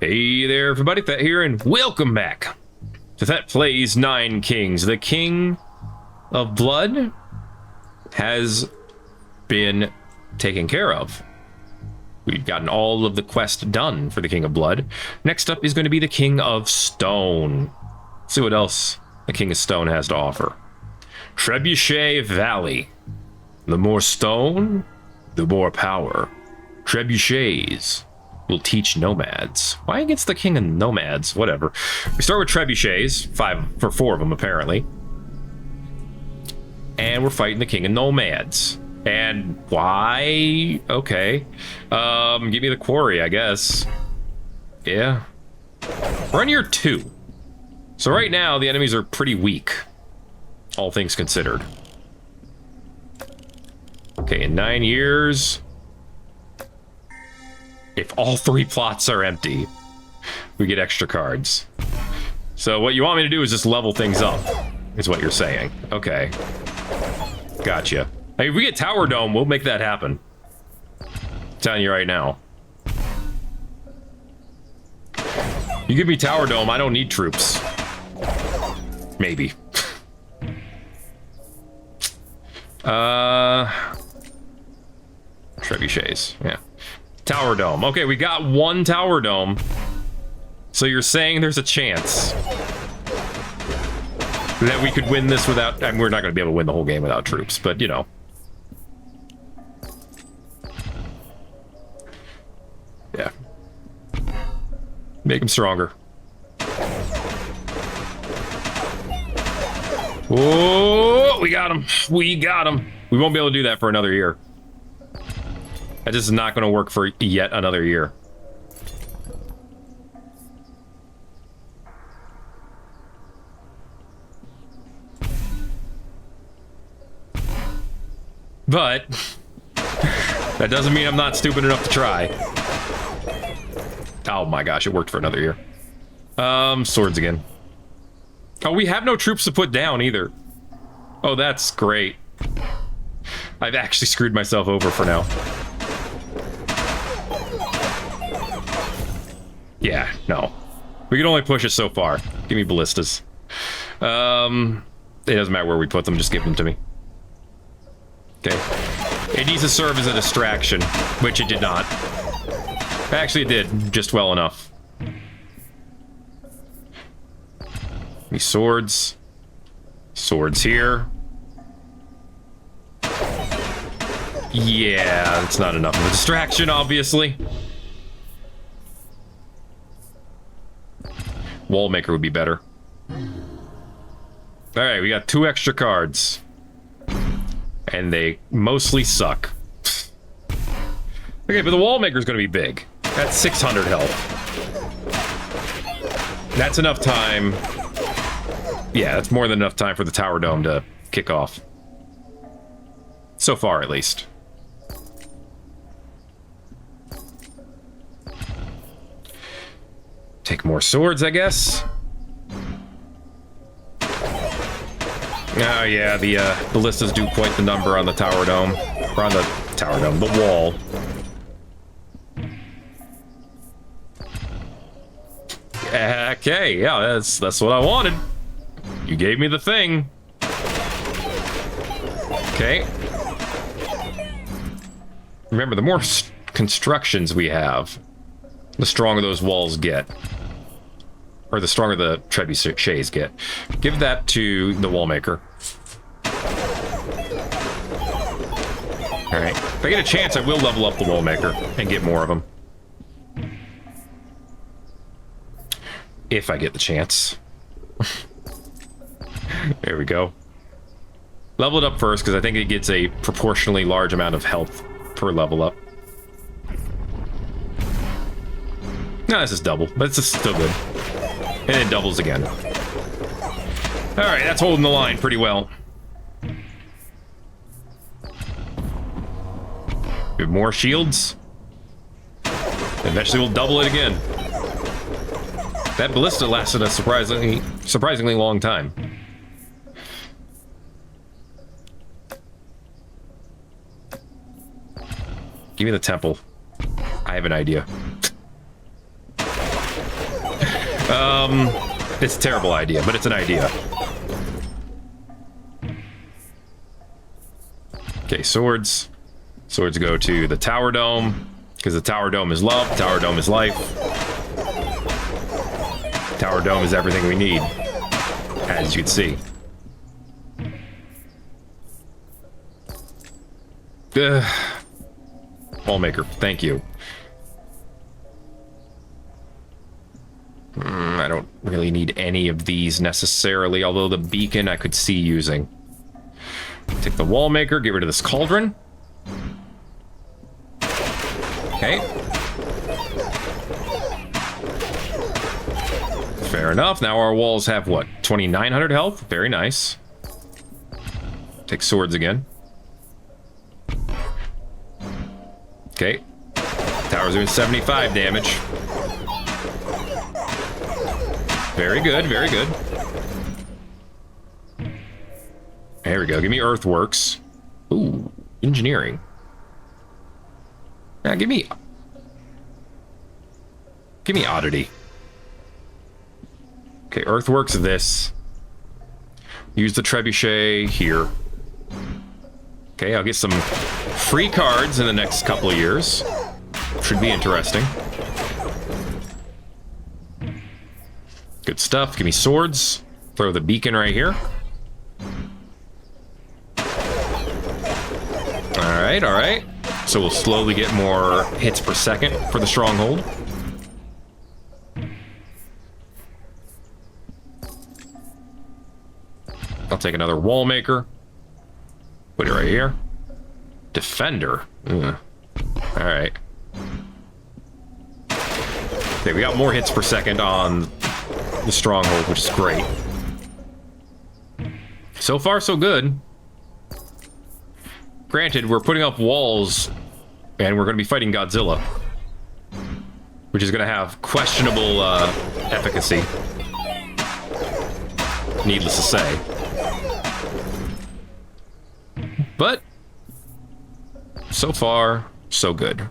Hey there, everybody, Thet here, and welcome back to Thet Plays 9 Kings. The King of Blood has been taken care of. We've gotten all of the quest done for the King of Blood. Next up is going to be the King of Stone. Let's see what else the King of Stone has to offer. Trebuchet Valley. The more stone, the more power. Trebuchets will teach nomads. Why against the King of Nomads? Whatever. We start with trebuchets, 4 of them apparently. And we're fighting the King of Nomads. And why? Okay. Give me the quarry, I guess. Yeah. We're on year 2. So right now, the enemies are pretty weak. All things considered. Okay, in 9 years... if all 3 plots are empty, we get extra cards. So what you want me to do is just level things up, is what you're saying. Okay. Gotcha. I mean, if we get Tower Dome, we'll make that happen. I'm telling you right now. You give me Tower Dome, I don't need troops. Maybe. Trebuchets, yeah. Tower Dome. Okay, we got 1 Tower Dome. So you're saying there's a chance that we could win this without... I mean, we're not going to be able to win the whole game without troops, but, you know. Yeah. Make them stronger. Oh, we got him. We got him. We won't be able to do that for another year. That just is not going to work for yet another year. But that doesn't mean I'm not stupid enough to try. Oh my gosh, it worked for another year. Swords again. Oh, we have no troops to put down either. Oh, that's great. I've actually screwed myself over for now. Yeah, no. We can only push it so far. Give me ballistas. It doesn't matter where we put them, just give them to me. Okay. It needs to serve as a distraction, which it did not. Actually, it did, just well enough. These swords. Swords here. Yeah, it's not enough of a distraction, obviously. Wallmaker would be better. Alright, we got 2 extra cards. And they mostly suck. Okay, but the Wallmaker's gonna be big. That's 600 health. That's enough time. Yeah, that's more than enough time for the Tower Dome to kick off. So far, at least. Take more swords, I guess. Oh yeah, the ballistas do quite the number on the Tower Dome. Or on the Tower Dome, the wall. Okay, yeah, that's what I wanted. You gave me the thing. Okay. Remember, the more constructions we have, the stronger those walls get. Or the stronger the trebuchets get. Give that to the Wallmaker. Alright. If I get a chance, I will level up the Wallmaker and get more of them. If I get the chance. There we go. Level it up first, because I think it gets a proportionally large amount of health per level up. No, this is double, but it's still good. And it doubles again. Alright, that's holding the line pretty well. We have more shields. Eventually we'll double it again. That ballista lasted a surprisingly long time. Give me the temple. I have an idea. It's a terrible idea, but it's an idea. Okay, swords. Swords go to the Tower Dome, because the Tower Dome is love, Tower Dome is life. Tower Dome is everything we need, as you can see. Wallmaker, thank you. I don't really need any of these necessarily, although the beacon I could see using. Take the Wallmaker, get rid of this cauldron. Okay. Fair enough. Now our walls have, what, 2,900 health? Very nice. Take swords again. Okay. Tower's doing 75 damage. Very good, very good. There we go. Give me earthworks. Ooh, engineering. Yeah, give me oddity. Okay, earthworks this. Use the trebuchet here. Okay, I'll get some free cards in the next couple of years. Should be interesting. Good stuff. Give me swords. Throw the beacon right here. Alright, alright. So we'll slowly get more hits per second for the stronghold. I'll take another Wallmaker. Put it right here. Defender. Alright. Okay, we got more hits per second on the stronghold, which is great. So far, so good. Granted, we're putting up walls, and we're going to be fighting Godzilla, which is going to have questionable efficacy. Needless to say. But so far, so good.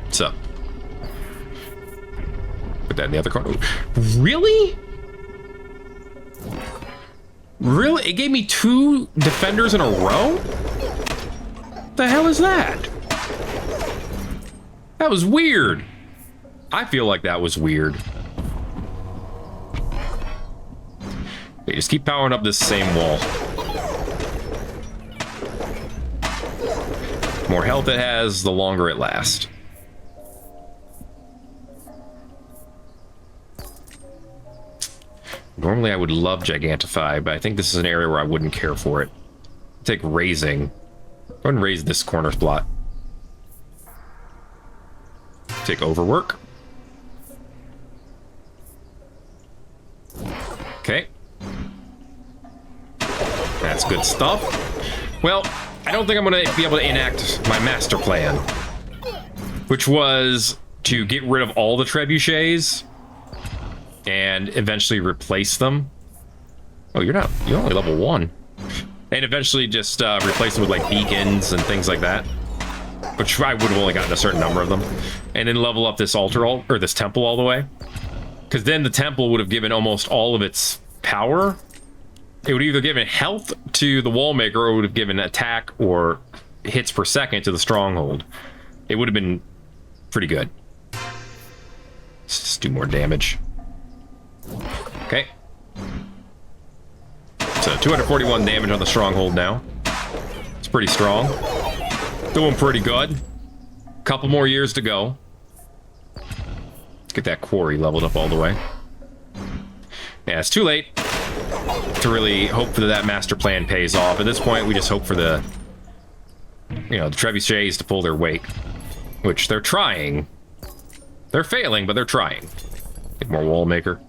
What's up? Put that in the other corner. Really? Really? It gave me 2 defenders in a row? What the hell is that? That was weird. I feel like that was weird. Okay, just keep powering up this same wall. The more health it has, the longer it lasts. Normally I would love Gigantify, but I think this is an area where I wouldn't care for it. Take Raising. Go ahead and raise this corner slot. Take Overwork. Okay. That's good stuff. Well, I don't think I'm going to be able to enact my master plan, which was to get rid of all the trebuchets and eventually replace them. Oh, you're only level 1. And eventually just replace them with like beacons and things like that, which I would have only gotten a certain number of them. And then level up this altar or this temple all the way, because then the temple would have given almost all of its power. It would either given health to the Wallmaker, or it would have given attack or hits per second to the stronghold. It would have been pretty good. Let's just do more damage. Okay. So 241 damage on the stronghold now. It's pretty strong. Doing pretty good. Couple more years to go. Let's get that quarry leveled up all the way. Yeah, it's too late to really hope that master plan pays off. At this point, we just hope for the trebuchets to pull their weight, which they're trying. They're failing, but they're trying. Get more Wallmaker.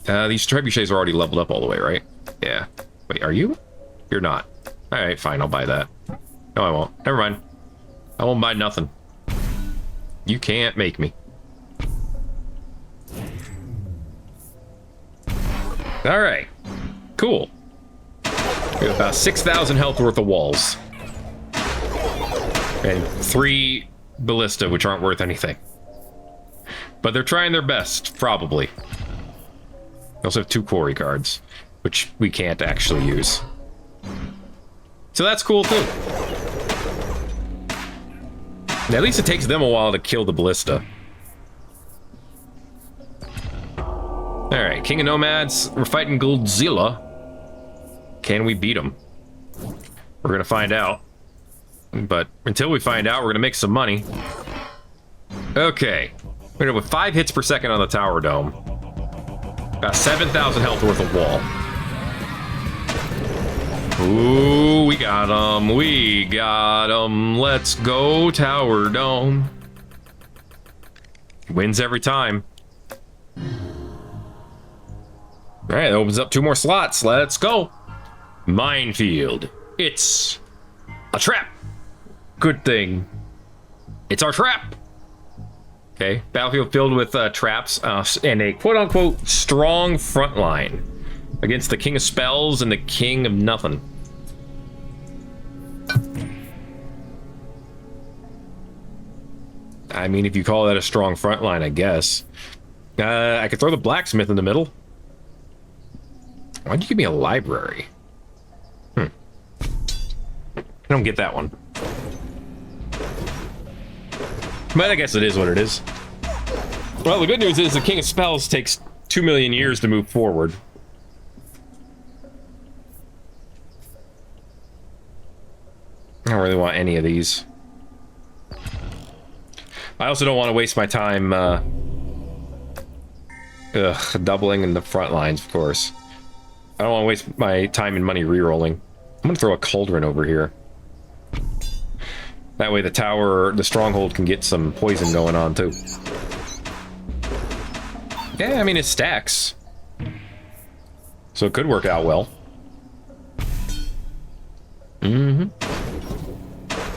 These trebuchets are already leveled up all the way, right? Yeah. Wait, are you? You're not. Alright, fine, I'll buy that. No, I won't. Never mind. I won't buy nothing. You can't make me. Alright. Cool. We have about 6,000 health worth of walls. And 3 ballista, which aren't worth anything. But they're trying their best, probably. They also have 2 quarry cards, which we can't actually use. So that's cool, too. At least it takes them a while to kill the ballista. Alright, King of Nomads. We're fighting Godzilla. Can we beat him? We're gonna find out. But until we find out, we're gonna make some money. Okay. We're with 5 hits per second on the tower dome. Got 7,000 health worth of wall. Ooh, we got him. We got him. Let's go, tower dome. Wins every time. Alright, that opens up 2 more slots. Let's go. Minefield. It's a trap. Good thing. It's our trap. Okay, battlefield filled with traps and a quote-unquote strong front line against the King of Spells and the King of Nothing. I mean, if you call that a strong front line, I guess. I could throw the blacksmith in the middle. Why'd you give me a library? I don't get that one. But I guess it is what it is. Well, the good news is the King of Spells takes 2 million years to move forward. I don't really want any of these. I also don't want to waste my time doubling in the front lines, of course. I don't want to waste my time and money re-rolling. I'm going to throw a cauldron over here. That way the tower, the stronghold, can get some poison going on, too. Yeah, I mean, it stacks. So it could work out well. And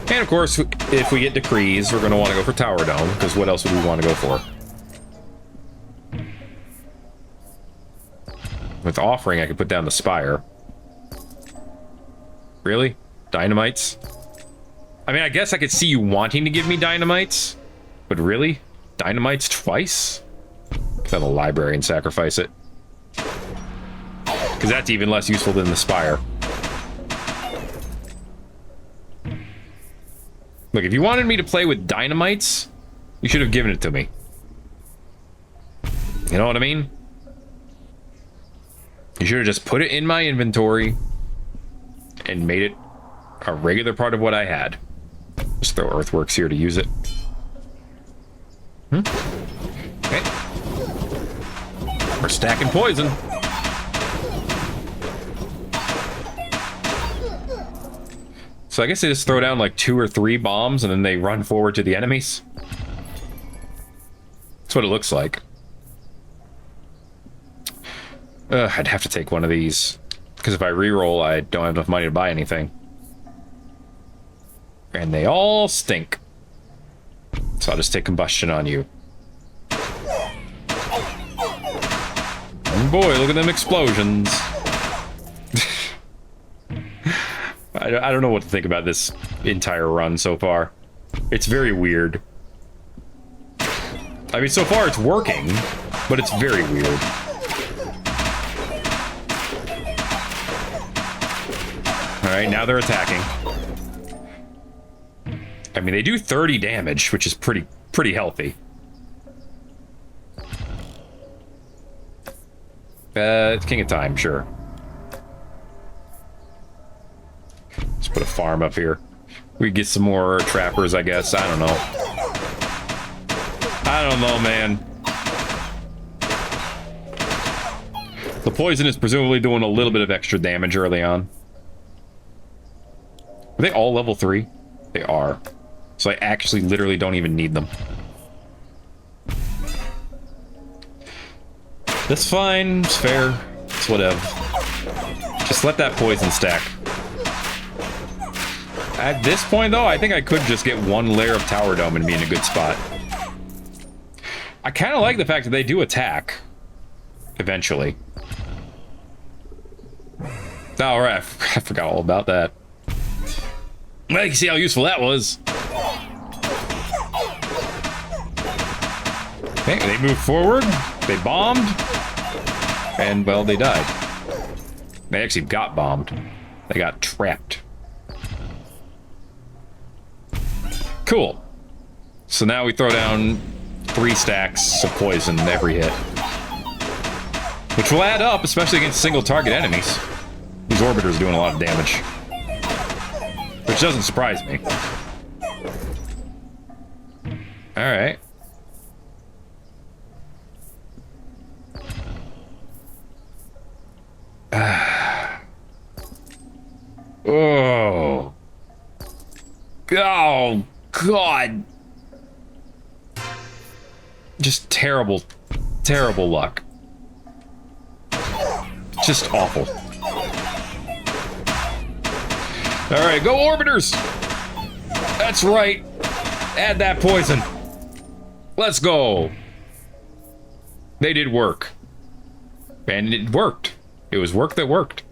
of course, if we get decrees, we're going to want to go for Tower Dome, because what else would we want to go for? With Offering, I could put down the Spire. Really? Dynamites? I mean, I guess I could see you wanting to give me Dynamites, but really? Dynamites twice? Could have a library and sacrifice it. Because that's even less useful than the Spire. Look, if you wanted me to play with Dynamites, you should have given it to me. You know what I mean? You should have just put it in my inventory and made it a regular part of what I had. Just throw earthworks here to use it. Okay. We're stacking poison. So I guess they just throw down like 2 or 3 bombs and then they run forward to the enemies. That's what it looks like. I'd have to take one of these, because if I reroll, I don't have enough money to buy anything. And they all stink. So I'll just take combustion on you. Oh boy, look at them explosions. I don't know what to think about this entire run so far. It's very weird. I mean, so far it's working, but it's very weird. Alright, now they're attacking. I mean, they do 30 damage, which is pretty healthy. It's King of Time, sure. Let's put a farm up here. We get some more trappers, I guess. I don't know. I don't know, man. The poison is presumably doing a little bit of extra damage early on. Are they all level 3? They are. So I actually literally don't even need them. That's fine. It's fair. It's whatever. Just let that poison stack. At this point, though, I think I could just get 1 layer of Tower Dome and be in a good spot. I kind of like the fact that they do attack. Eventually. Oh, right. I forgot all about that. Well, you can see how useful that was. Okay, they moved forward, they bombed, and, well, they died. They actually got bombed. They got trapped. Cool. So now we throw down 3 stacks of poison every hit. Which will add up, especially against single target enemies. These orbiters doing a lot of damage. Which doesn't surprise me. Alright. Oh. Oh, God. Just terrible, terrible luck. Just awful. Alright, go orbiters! That's right. Add that poison. Let's go. They did work. And it worked. It was work that worked.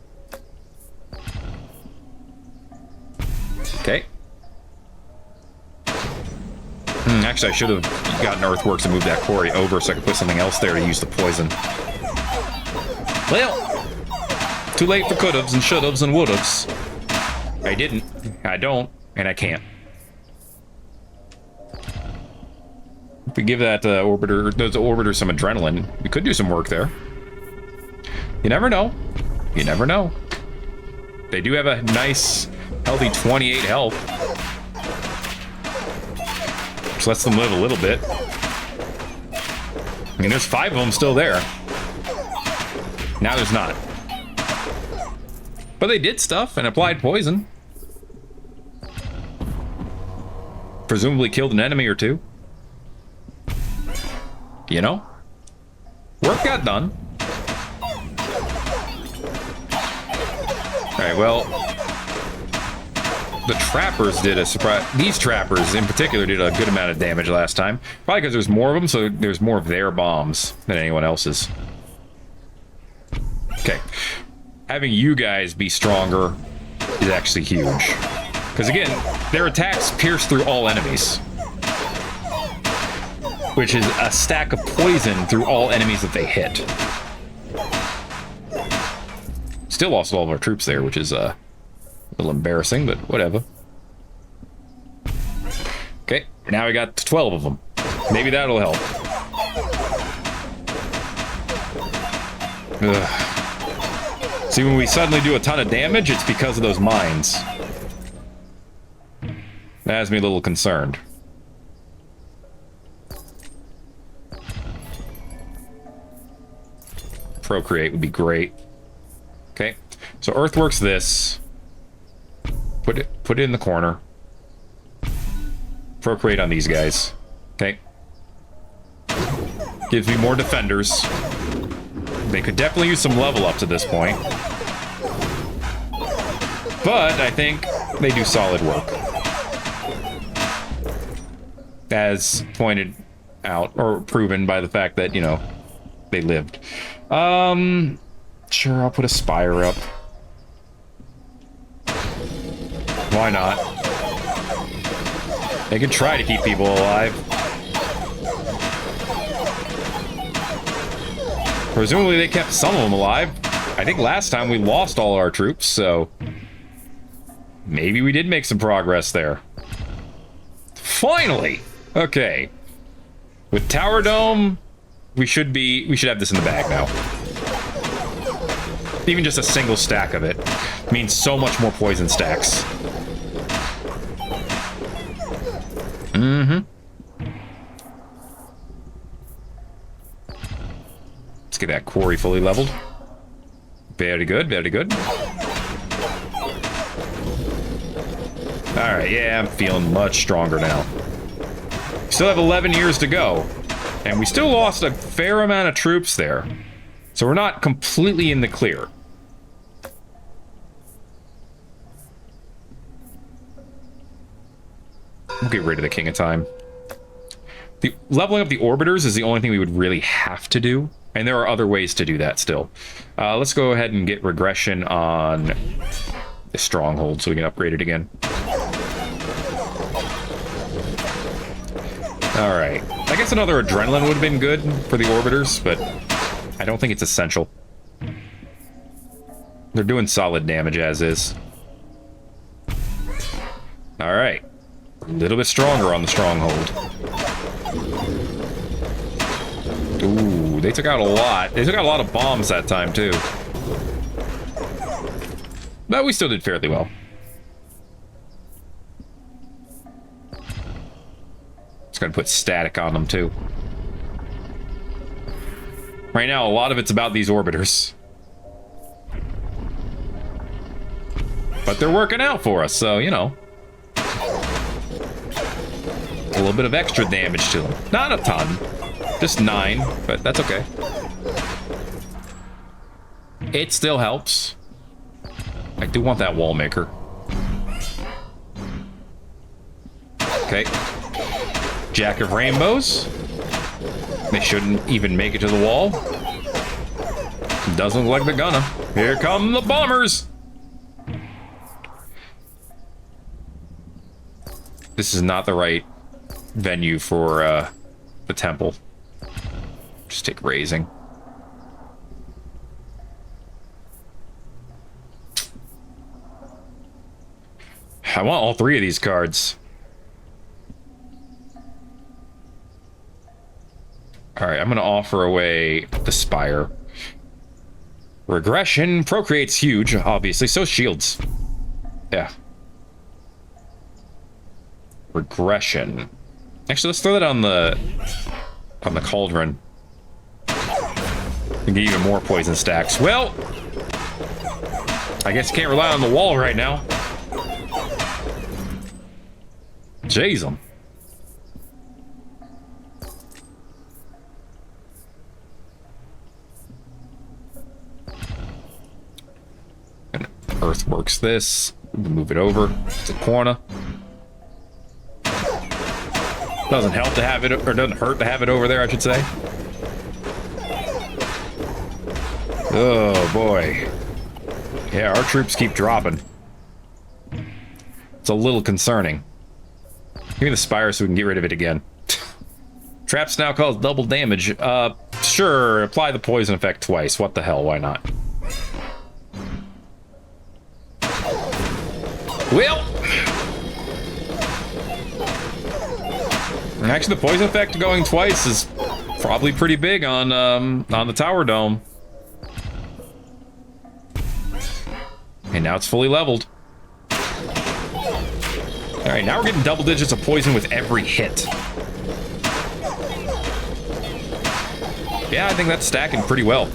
Okay. Actually, I should have gotten Earthworks and moved that quarry over so I could put something else there to use the poison. Well, too late for could'ves and should'ves and would'ves. I didn't, I don't, and I can't. If we give that orbiter, those orbiters some adrenaline, we could do some work there. You never know. You never know. They do have a nice, healthy 28 health. Which lets them live a little bit. I mean, there's 5 of them still there. Now there's not. But they did stuff and applied poison. Presumably killed an enemy or 2. You know? Work got done. Alright, well... the trappers did a surprise... These trappers, in particular, did a good amount of damage last time. Probably because there's more of them, so there's more of their bombs than anyone else's. Okay. Having you guys be stronger is actually huge. Because again, their attacks pierce through all enemies. Which is a stack of poison through all enemies that they hit. Still lost all of our troops there, which is a little embarrassing, but whatever. Okay, now we got 12 of them. Maybe that'll help. Ugh. See, when we suddenly do a ton of damage, it's because of those mines. That has me a little concerned. Procreate would be great. Okay, so Earthworks this. Put it in the corner. Procreate on these guys. Okay. Gives me more defenders. They could definitely use some level up to this point. But I think they do solid work. As pointed out, or proven by the fact that, you know, they lived. Sure, I'll put a spire up. Why not? They could try to keep people alive. Presumably they kept some of them alive. I think last time we lost all our troops, so... maybe we did make some progress there. Finally! Okay. With Tower Dome, we should have this in the bag now. Even just a single stack of it means so much more poison stacks. Mm-hmm. Let's get that quarry fully leveled. Very good, very good. Alright, yeah, I'm feeling much stronger now. We still have 11 years to go. And we still lost a fair amount of troops there. So we're not completely in the clear. We'll get rid of the King of Time. The leveling up the orbiters is the only thing we would really have to do. And there are other ways to do that still. Let's go ahead and get regression on the stronghold so we can upgrade it again. Alright. I guess another adrenaline would have been good for the orbiters, but I don't think it's essential. They're doing solid damage as is. Alright. A little bit stronger on the stronghold. Ooh, they took out a lot. They took out a lot of bombs that time, too. But we still did fairly well. Just gonna put static on them, too. Right now, a lot of it's about these orbiters. But they're working out for us, so, you know. A little bit of extra damage to them. Not a ton. Just 9, but that's okay. It still helps. I do want that wall maker. Okay. Jack of Rainbows. They shouldn't even make it to the wall. Doesn't look like they're gonna. Here come the bombers! This is not the right venue for the temple. Just take raising. I want all 3 of these cards. Alright, I'm going to offer away the Spire. Regression. Procreate's huge, obviously. So shields. Yeah. Regression. Actually, let's throw that on the cauldron. And get even more poison stacks. Well, I guess you can't rely on the wall right now. Jeez, them. And Earthworks this. Move it over to the corner. Doesn't help to have it, or doesn't hurt to have it over there, I should say. Oh, boy. Yeah, our troops keep dropping. It's a little concerning. Give me the Spire so we can get rid of it again. Traps now cause double damage. Sure, apply the poison effect twice. What the hell, why not? Well... Actually, the poison effect going twice is probably pretty big on the tower dome. And now it's fully leveled. Alright, now we're getting double digits of poison with every hit. Yeah, I think that's stacking pretty well.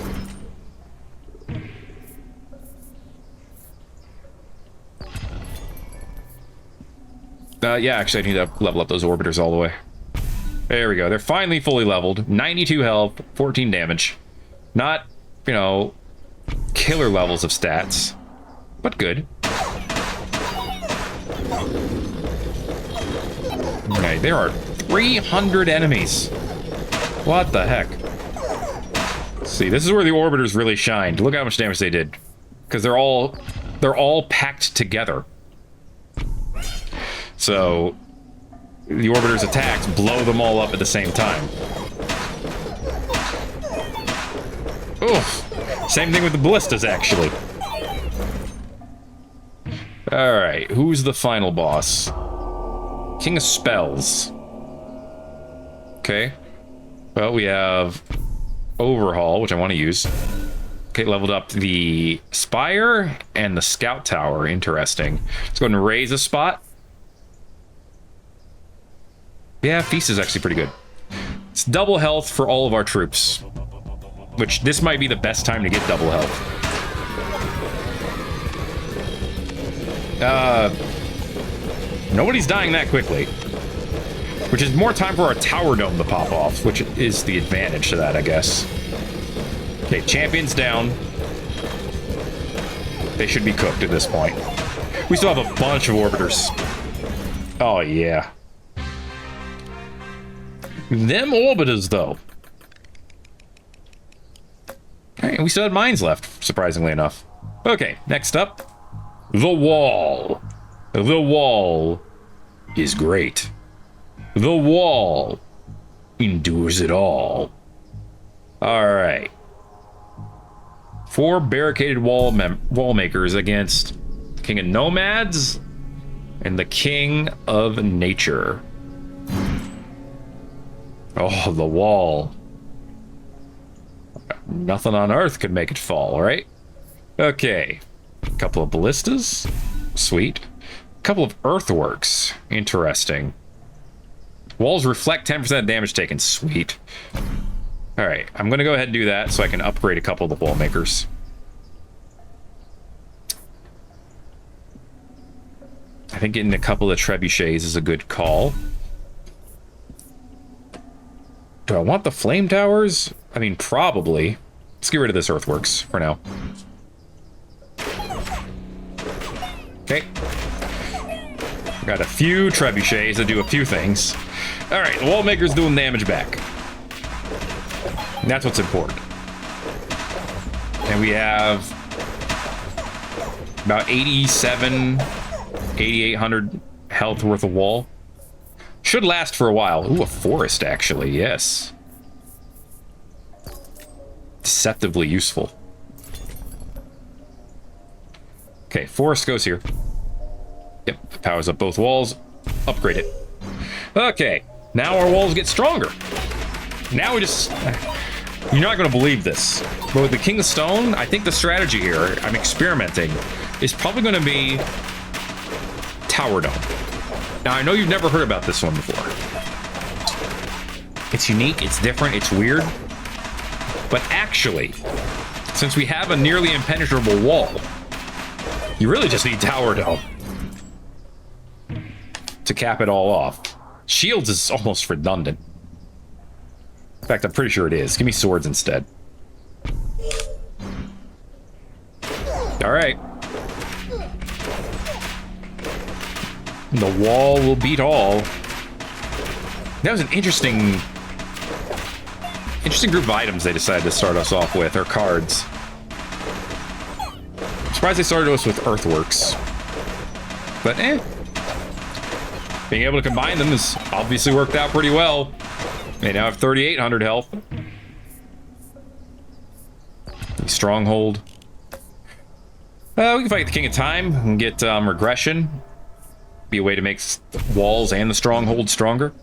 Yeah, actually, I need to level up those orbiters all the way. There we go. They're finally fully leveled. 92 health, 14 damage. Not, you know, killer levels of stats, but good. Okay, there are 300 enemies. What the heck? See, this is where the orbiters really shined. Look how much damage they did. Because they're all packed together. So the orbiters' attacks blow them all up at the same time. Oof. Same thing with the ballistas, actually. Alright, who's the final boss? King of Spells. Okay. Well, we have Overhaul, which I want to use. Okay, leveled up the Spire and the Scout Tower. Interesting. Let's go ahead and raise a spot. Yeah, Feast is actually pretty good. It's double health for all of our troops. Which, this might be the best time to get double health. Nobody's dying that quickly. Which is more time for our tower dome to pop off, which is the advantage to that, I guess. Okay, champions down. They should be cooked at this point. We still have a bunch of orbiters. Oh, yeah. Them orbiters, though. Alright, we still had mines left, surprisingly enough. Okay, next up. The wall. The wall is great. The wall endures it all. All right. 4 barricaded wall makers against King of Nomads and the King of Nature. Oh, the wall. Nothing on Earth could make it fall, right? Okay. A couple of ballistas. Sweet. A couple of earthworks. Interesting. Walls reflect 10% damage taken. Sweet. Alright, I'm going to go ahead and do that so I can upgrade a couple of the wall makers. I think getting a couple of trebuchets is a good call. Do I want the flame towers? I mean, probably. Let's get rid of this earthworks for now. Okay. Got a few trebuchets that do a few things. Alright, the wall maker's doing damage back. And that's what's important. And we have about 8,800 health worth of wall. Should last for a while. Ooh, a forest, actually, yes. Deceptively useful. Okay, forest goes here. Yep, powers up both walls. Upgrade it. Okay, now our walls get stronger. Now we just... You're not going to believe this, but with the King of Stone, I think the strategy here, I'm experimenting, is probably going to be Tower Dome. Now, I know you've never heard about this one before. It's unique, it's different, it's weird. But actually, since we have a nearly impenetrable wall, you really just need Tower Dome to cap it all off. Shields is almost redundant. In fact, I'm pretty sure it is. Give me swords instead. Alright. The wall will beat all. That was an interesting group of items they decided to start us off with, or cards. I'm surprised they started us with earthworks. But being able to combine them has obviously worked out pretty well. They now have 3,800 health. Stronghold. We can fight the King of Time and get regression. Be a way to make walls and the stronghold stronger.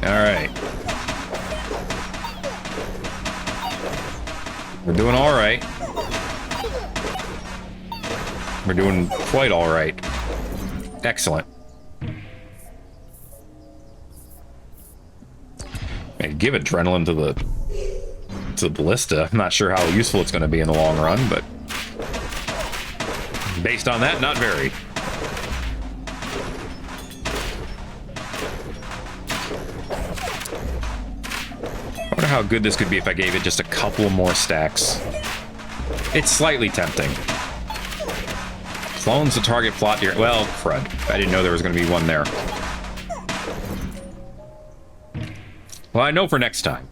Alright. We're doing alright. We're doing quite alright. Excellent. Man, give adrenaline to the ballista. I'm not sure how useful it's going to be in the long run, but based on that, not very. I wonder how good this could be if I gave it just a couple more stacks. It's slightly tempting. Clones the target plot here. Well, crud. I didn't know there was going to be one there. Well, I know for next time.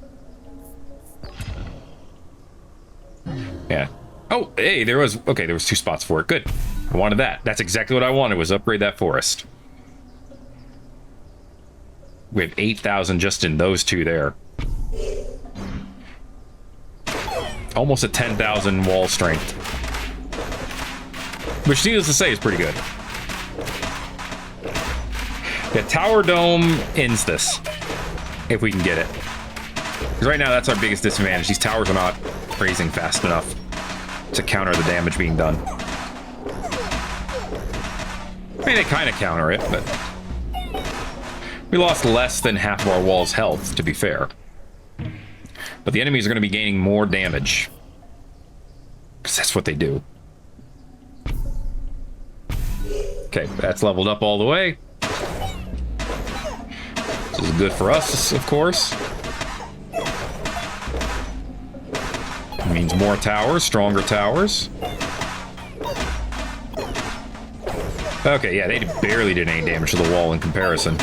Yeah. Oh, hey, there was... Okay, there was 2 spots for it. Good. I wanted that. That's exactly what I wanted, was upgrade that forest. We have 8,000 just in those 2 there. Almost a 10,000 wall strength. Which, needless to say, is pretty good. The Tower Dome ends this. If we can get it. Because right now, that's our biggest disadvantage. These towers are not raising fast enough to counter the damage being done. I mean, they kind of counter it, but... We lost less than half of our wall's health, to be fair. But the enemies are going to be gaining more damage. Because that's what they do. Okay, that's leveled up all the way. This is good for us, of course. It means more towers, stronger towers. Okay, yeah, they barely did any damage to the wall in comparison.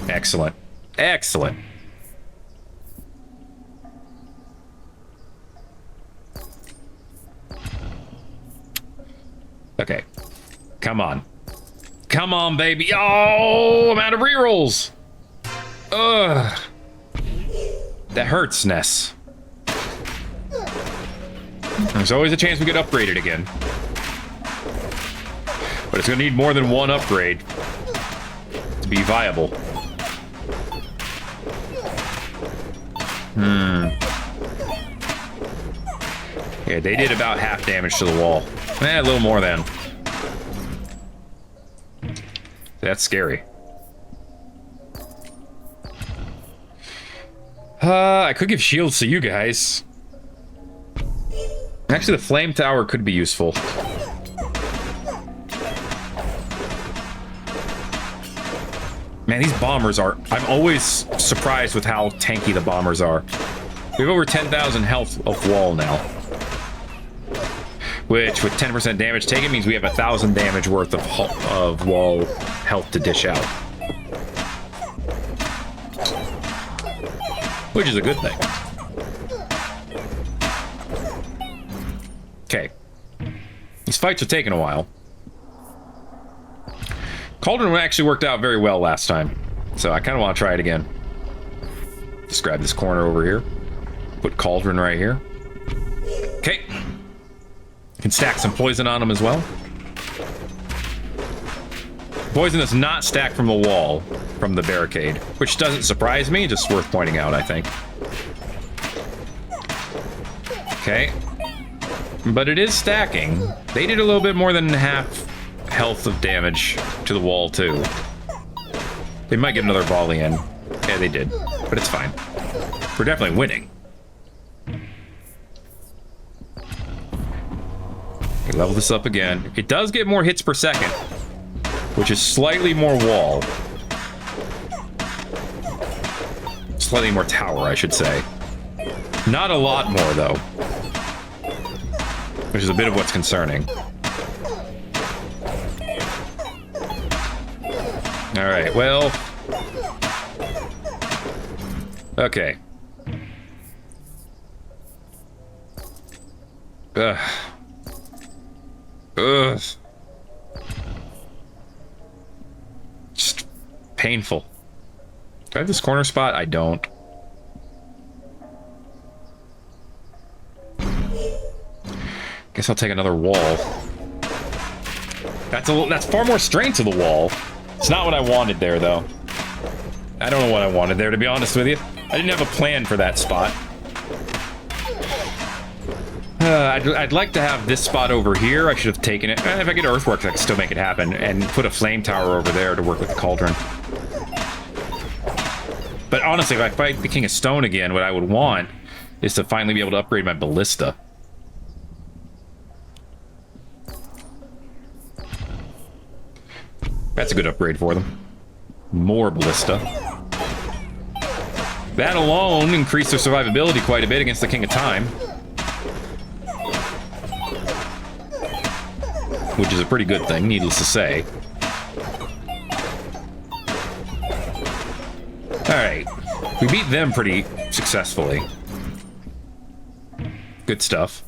Excellent. Excellent. Okay. Come on. Come on, baby. Oh, I'm out of rerolls. Ugh. That hurts, Ness. There's always a chance we get upgraded again. But it's going to need more than one upgrade to be viable. Yeah, they did about half damage to the wall. A little more than. That's scary. I could give shields to you guys. Actually, the flame tower could be useful. Man, these bombers are... I'm always surprised with how tanky the bombers are. We have over 10,000 health of wall now. Which, with 10% damage taken, means we have 1,000 damage worth of wall health to dish out. Which is a good thing. Okay. These fights are taking a while. Cauldron actually worked out very well last time, so I kind of want to try it again. Just grab this corner over here. Put Cauldron right here. Okay. Can stack some poison on them as well. Poison is not stacked from the wall, from the barricade, which doesn't surprise me, just worth pointing out, I think. Okay. But it is stacking. They did a little bit more than half health of damage to the wall, too. They might get another volley in. Yeah, they did. But it's fine. We're definitely winning. Okay, level this up again. It does get more hits per second, which is slightly more wall. Slightly more tower, I should say. Not a lot more, though. Which is a bit of what's concerning. Alright, well... Okay. Ugh. Ugh. Just painful. Do I have this corner spot? I don't. Guess I'll take another wall. That's far more strength to the wall. It's not what I wanted there, though. I don't know what I wanted there, to be honest with you. I didn't have a plan for that spot. I'd like to have this spot over here. I should have taken it. If I get earthworks, I can still make it happen. And put a flame tower over there to work with the cauldron. But honestly, if I fight the King of Stone again, what I would want is to finally be able to upgrade my ballista. That's a good upgrade for them. More ballista. That alone increased their survivability quite a bit against the King of Time. Which is a pretty good thing, needless to say. Alright. We beat them pretty successfully. Good stuff.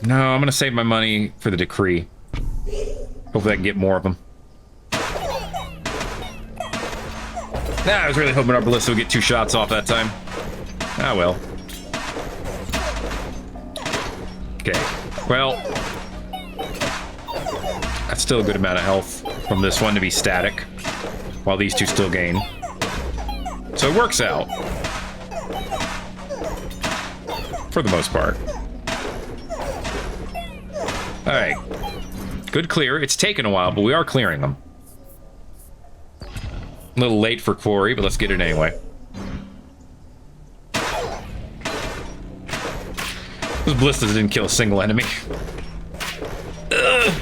No, I'm gonna save my money for the decree. Hopefully I can get more of them. I was really hoping our ballista would get 2 shots off that time. Ah, well. Okay, well. That's still a good amount of health from this one to be static, while these two still gain. So it works out. For the most part. Alright. Good clear. It's taken a while, but we are clearing them. A little late for quarry, but let's get it anyway. Those ballistas didn't kill a single enemy. Ugh.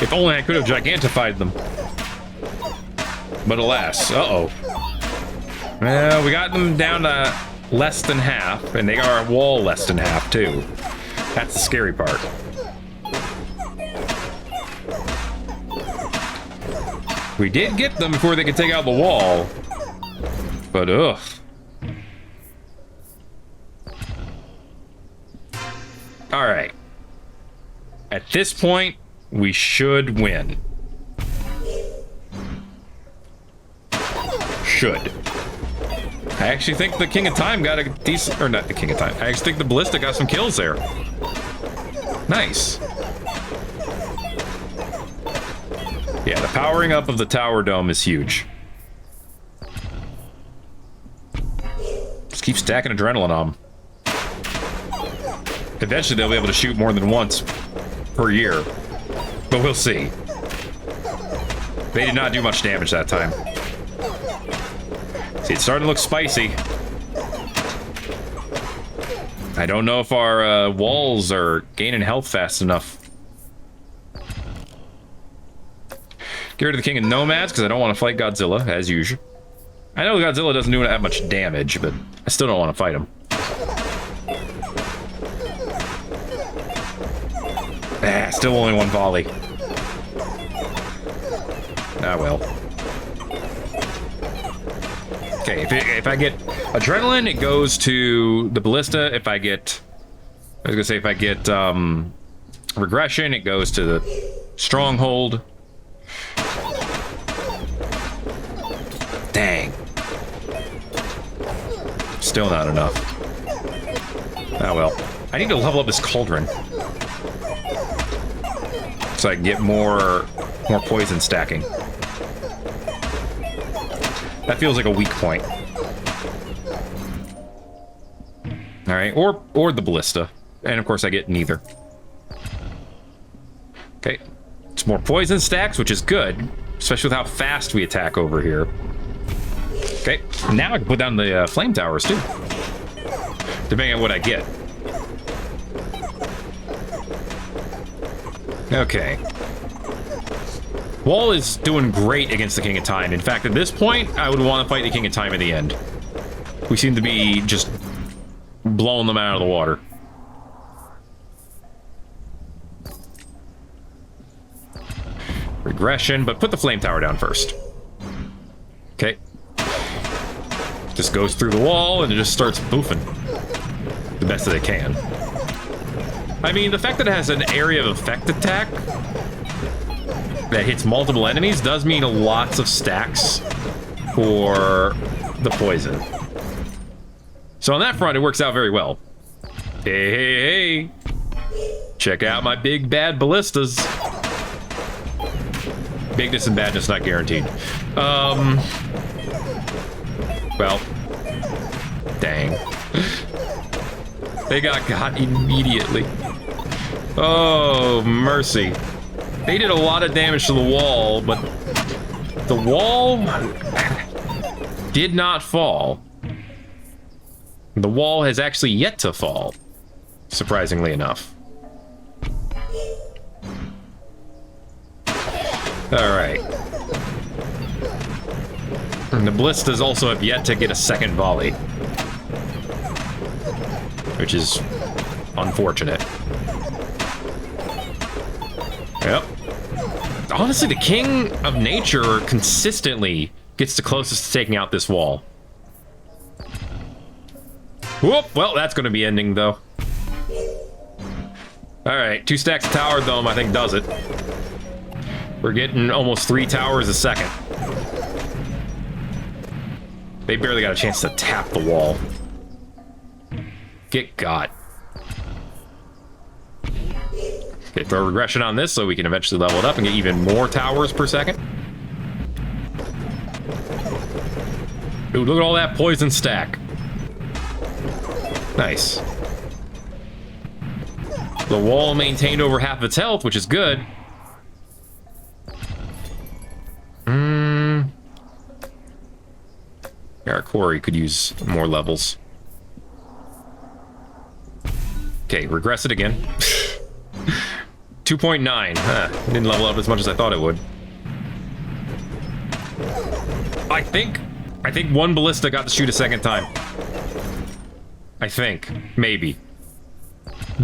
If only I could have gigantified them. But alas, uh-oh. Well, we got them down to less than half, and they got our wall less than half, too. That's the scary part. We did get them before they could take out the wall. But, ugh. All right. At this point, we should win. Should. I actually think the King of Time got a decent... Or not the King of Time. I actually think the Ballista got some kills there. Nice. Yeah, the powering up of the tower dome is huge. Just keep stacking adrenaline on them. Eventually they'll be able to shoot more than once per year. But we'll see. They did not do much damage that time. See, it's starting to look spicy. I don't know if our walls are gaining health fast enough. Get rid of the King of Nomads, because I don't want to fight Godzilla, as usual. I know Godzilla doesn't do that much damage, but I still don't want to fight him. Ah, still only one volley. Ah, well. Okay, if I get adrenaline, it goes to the Ballista. If I get... I was gonna say, if I get regression, it goes to the Stronghold. Dang. Still not enough. Ah, well. I need to level up this cauldron. So I can get more poison stacking. That feels like a weak point. Alright, or the Ballista. And of course I get neither. Okay. It's more poison stacks, which is good. Especially with how fast we attack over here. Okay, now I can put down the flame towers too. Depending on what I get. Okay. Wall is doing great against the King of Time. In fact, at this point, I would want to fight the King of Time at the end. We seem to be just blowing them out of the water. Regression, but put the flame tower down first. Okay. Just goes through the wall and it just starts boofing. The best that it can. I mean, the fact that it has an area of effect attack that hits multiple enemies does mean lots of stacks for the poison. So on that front, it works out very well. Hey, hey, hey. Check out my big bad ballistas. Bigness and badness not guaranteed. Well, dang. They got immediately. Oh, mercy. They did a lot of damage to the wall, but the wall did not fall. The wall has actually yet to fall, surprisingly enough. Alright. And the Ballistas also have yet to get a second volley. Which is unfortunate. Yep. Honestly, the King of Nature consistently gets the closest to taking out this wall. Whoop! Well, that's going to be ending, though. Alright, 2 stacks of Tower Dome, I think, does it. We're getting almost 3 towers a second. They barely got a chance to tap the wall. Get got. Okay, throw regression on this so we can eventually level it up and get even more towers per second. Ooh, look at all that poison stack. Nice. The wall maintained over half its health, which is good. Our quarry could use more levels. Okay, regress it again. 2.9. Didn't level up as much as I thought it would. I think one ballista got to shoot a second time. I think. Maybe.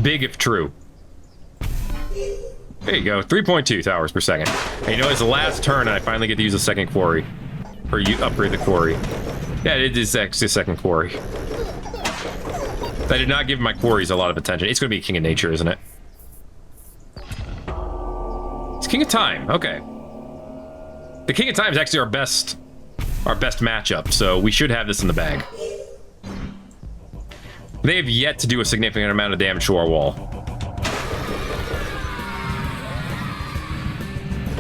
Big if true. There you go. 3.2 towers per second. And you know, it's the last turn and I finally get to use a second quarry. Or you upgrade the quarry. Yeah, it is actually a second quarry. I did not give my quarries a lot of attention. It's going to be King of Nature, isn't it? It's King of Time. Okay. The King of Time is actually our best matchup, so we should have this in the bag. They have yet to do a significant amount of damage to our wall.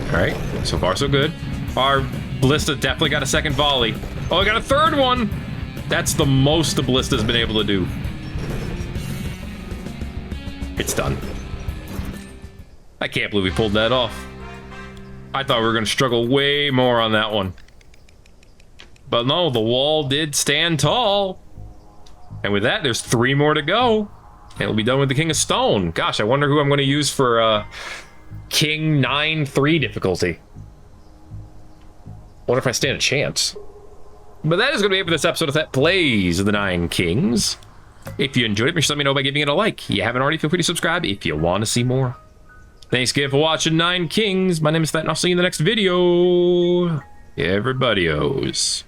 Alright, so far so good. Our Ballista definitely got a second volley. Oh, I got a third one! That's the most the Ballista's been able to do. It's done. I can't believe we pulled that off. I thought we were going to struggle way more on that one. But no, the wall did stand tall. And with that, there's 3 more to go. And we'll be done with the King of Stone. Gosh, I wonder who I'm going to use for King 9-3 difficulty. What if I stand a chance? But that is going to be it for this episode of Thet Plays of the 9 Kings. If you enjoyed it, make sure to let me know by giving it a like. If you haven't already, feel free to subscribe if you want to see more. Thanks again for watching 9 Kings. My name is Thet, and I'll see you in the next video. Everybody-os.